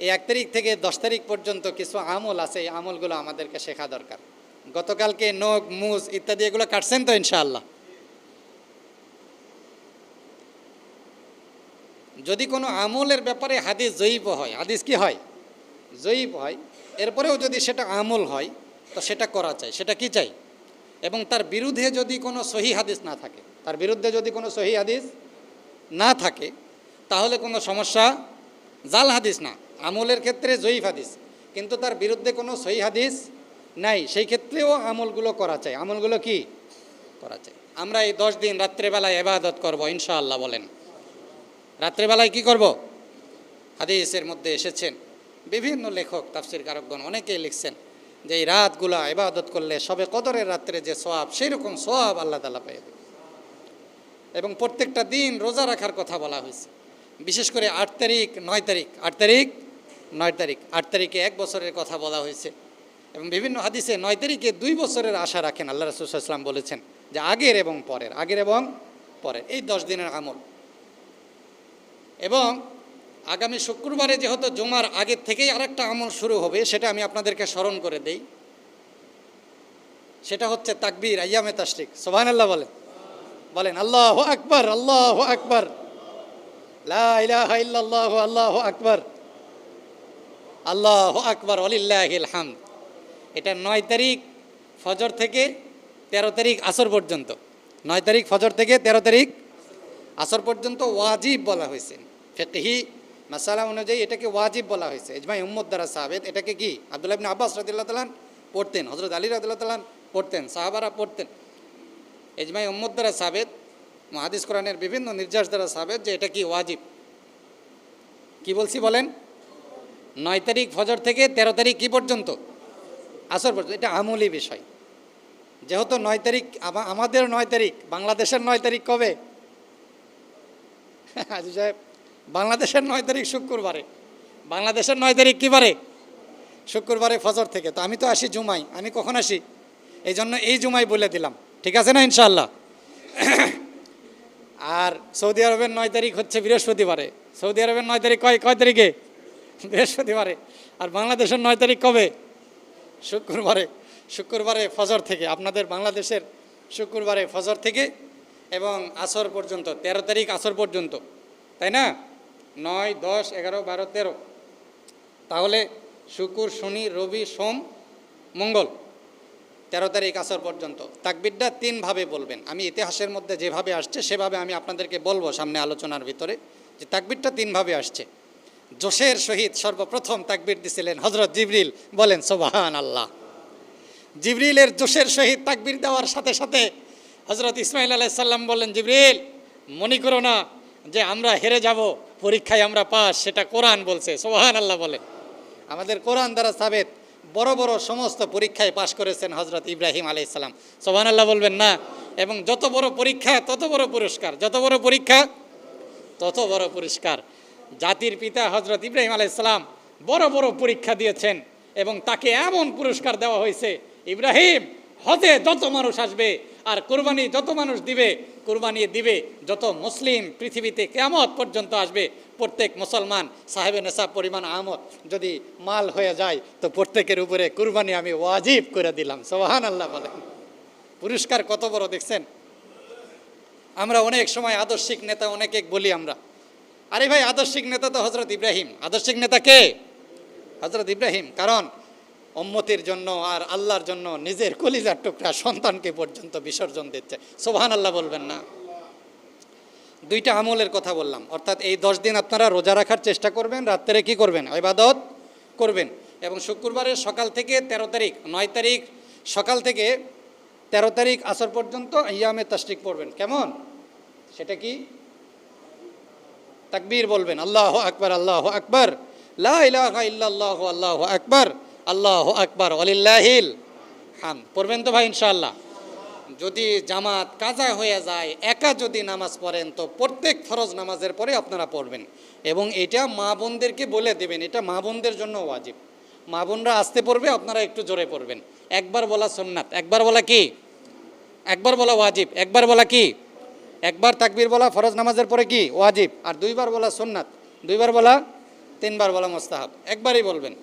এই 1 তারিখ থেকে 10 তারিখ পর্যন্ত কিছু আমল আছে, এই আমলগুলো আমাদেরকে শেখা দরকার। গতকালকে নখ মুজ ইত্যাদি এগুলো কাটছেন তো ইনশাআল্লাহ? যদি কোনো আমলের ব্যাপারে হাদিস জয়ীফ হয়, হাদিস কি হয়? জয়ীফ হয়, এরপরেও যদি সেটা আমল হয় তো সেটা করা চাই। সেটা কি চাই? এবং তার বিরুদ্ধে যদি কোনো সহি হাদিস না থাকে, তার বিরুদ্ধে যদি কোনো সহি হাদিস না থাকে তাহলে কোনো সমস্যা। জাল হাদিস না, আমলের ক্ষেত্রে জয়ীফ হাদিস, কিন্তু তার বিরুদ্ধে কোনো সহি হাদিস নাই, সেই ক্ষেত্রেও আমলগুলো করা চাই। আমলগুলো কি করা চাই? আমরা এই 10 দিন রাত্রেবেলায় ইবাদত করব ইনশাআল্লাহ। বলেন, রাত্রেবেলায় কি করব? হাদিসের মধ্যে এসেছেন বিভিন্ন লেখক তাফসীর কারকগণ অনেকেই লিখছেন যে এই রাতগুলো ইবাদত করলে সবে কদরের রাত্রে যে সওয়াব, সেই রকম সওয়াব আল্লাহ তাআলা পেয়ে দেবে। এবং প্রত্যেকটা দিন রোজা রাখার কথা বলা হয়েছে, বিশেষ করে 8 তারিখ 9 তারিখ, 8 তারিখ 9 তারিখ, 8 তারিখে 1 বছরের কথা বলা হয়েছে। এবং বিভিন্ন হাদিসে 9 তারিখে 2 বছরের আশা রাখেন। আল্লাহ রাসূল সাল্লাল্লাহু আলাইহি ওয়াসাল্লাম বলেছেন যে আগের এবং পরের, আগের এবং পরের এই 10 দিনের আমল। এবং আগামী শুক্রবারে যেহেতু জুমার আগের থেকেই আরেকটা আমল শুরু হবে, সেটা আমি আপনাদেরকে স্মরণ করে দেই। সেটা হচ্ছে তাকবীর আইয়ামে তাশরিক। সুবহানাল্লাহ বলেন, বলেন আল্লাহু আকবার, আল্লাহু আকবার, লা ইলাহা ইল্লাল্লাহু, আল্লাহু আকবার, আল্লাহু আকবার, ওয়ালিল্লাহিল হামদ। এটা 9 তারিখ ফজর থেকে 13 তারিখ আসর পর্যন্ত, 9 তারিখ ফজর থেকে 13 তারিখ আসর পর্যন্ত ওয়াজিব বলা হয়েছে। ফিকহি মাসালা অনুযায়ী এটাকে ওয়াজিব বলা হয়েছে, ইজমাই উম্মত দ্বারা সাবেত। এটাকে কি আব্দুল্লাহ ইবনে আব্বাস রাদিয়াল্লাহু তাআলা পড়তেন, হযরত আলী রাদিয়াল্লাহু তাআলা পড়তেন, সাহাবারা পড়তেন। ইজমাই উম্মত দ্বারা সাবেত, মুহাদ্দিস কোরআনের বিভিন্ন নির্যাস দ্বারা সাবেত যে এটা কি ওয়াজিব। কি বলছি বলেন? 9 তারিখ ফজর থেকে 13 তারিখ কি পর্যন্ত? আসর পর্যন্ত। এটা আমলি বিষয়। যেহেতু 9 তারিখ আমাদের 9 তারিখ, বাংলাদেশের 9 তারিখ কবে? আজি সাহেব, বাংলাদেশের 9 তারিখ শুক্রবারে। বাংলাদেশের 9 তারিখ কী বারে? শুক্রবারে ফজর থেকে। তো আমি তো আসি জুমায়, আমি কখন আসি? এই জন্য এই জুমায় বলে দিলাম, ঠিক আছে না ইনশাআল্লাহ? আর সৌদি আরবের 9 তারিখ হচ্ছে বৃহস্পতিবারে। সৌদি আরবের 9 তারিখ কয় তারিখে? বৃহস্পতিবারে। আর বাংলাদেশের 9 তারিখ কবে? শুক্রবারে। শুক্রবারে ফজর থেকে, আপনাদের বাংলাদেশের শুক্রবারে ফজর থেকে এবং আসর পর্যন্ত, 13 তারিখ আসর পর্যন্ত, তাই না? 9, 10, 11, 12, 13। তাহলে শুক্র, শনি, রবি, সোম, মঙ্গল, 13 তারিখ আসর পর্যন্ত। তাকবীরটা 3 ভাবে বলবেন। আমি ইতিহাসের মধ্যে যেভাবে আসছে সেভাবে আমি আপনাদেরকে বলবো সামনে আলোচনার ভিতরে, যে তাকবীরটা 3 ভাবে আসছে। জোশের সহিত সর্বপ্রথম তাকবীর দিছিলেন হযরত জিবরিল। বলেন সুবহানাল্লাহ। জিবরিলের জোশের সহিত তাকবীর দেওয়ার সাথে সাথে হযরত ইসমাঈল আলাইহিস সালাম বললেন, জিবরিল মনে করো না যে আমরা হেরে যাব, পরীক্ষায় আমরা পাস, সেটা কোরআন বলছে। সুবহানাল্লাহ বলেন। আমাদের কোরআন দ্বারা সাবেত বড় বড় সমস্ত পরীক্ষায় পাশ করেছেন হযরত ইব্রাহিম আলাইহিস সালাম। সুবহানাল্লাহ বলবেন না? এবং যত বড় পরীক্ষা তত বড় পুরস্কার, যত বড় পরীক্ষা তত বড় পুরস্কার। জাতির পিতা হযরত ইব্রাহিম আলাইহিস সালাম বড় বড় পরীক্ষা দিয়েছেন এবং তাকে এমন পুরস্কার দেওয়া হয়েছে, ইব্রাহিম হজে যত মানুষ আসবে আর কোরবানি যত মানুষ দিবে, কোরবানি দিবে যত মুসলিম পৃথিবীতে কিয়ামত পর্যন্ত আসবে, প্রত্যেক মুসলমান সাহেবে নেশাব পরিমাণ আমদ যদি মাল হয়ে যায় তো প্রত্যেকের উপরে কোরবানি আমি ওয়াজিব করে দিলাম। সুবহানাল্লাহ বলেন। পুরস্কার কত বড় দেখছেন? আমরা অনেক সময় আদর্শিক নেতা অনেকে বলি আমরা, আরে ভাই আদর্শিক নেতা তো হযরত ইব্রাহিম। আদর্শিক নেতা কে? হযরত ইব্রাহিম। কারণ উম্মতের জন্য আর আল্লাহর জন্য নিজের কলিজার টুকরা সন্তানকে পর্যন্ত বিসর্জন দিচ্ছে। সুবহানাল্লাহ বলবেন না? 2টা আমলের কথা বললাম, অর্থাৎ এই 10 দিন আপনারা রোজা রাখার চেষ্টা করবেন, রাত্রে কি করবেন? ইবাদত করবেন। এবং শুক্রবারের সকাল থেকে 13 তারিখ, 9 তারিখ সকাল থেকে 13 তারিখ আসর পর্যন্ত আইয়ামে তাশরিক পড়বেন। কেমন? সেটা কি? তাকবীর বলবেন, আল্লাহু আকবার, আল্লাহু আকবার, লা ইলাহা ইল্লাল্লাহু, আল্লাহু আকবার, আল্লাহু আকবার, ওয়ালিল্লাহিল হামদ। পড়বেন তো ভাই ইনশাআল্লাহ? যদি জামাত কাজা হয়ে যায়, একা যদি নামাজ পড়েন তো প্রত্যেক ফরজ নামাজের পরে আপনারা পড়বেন। এবং এটা মা বোনদেরকে বলে দেবেন, এটা মা বোনদের জন্য ওয়াজিব। মা বোনরা আস্তে পড়বে, আপনারা একটু জোরে পড়বেন। একবার বলা সুন্নাত, একবার বলা কি? একবার বলা ওয়াজিব, একবার বলা কি? একবার তাকবীর বলা ফরজ নামাজের পরে কি? ওয়াজিব। আর 2বার বলা সুন্নাত, 2বার বলা 3 বার বলা মুস্তাহাব, একবারই বলবেন।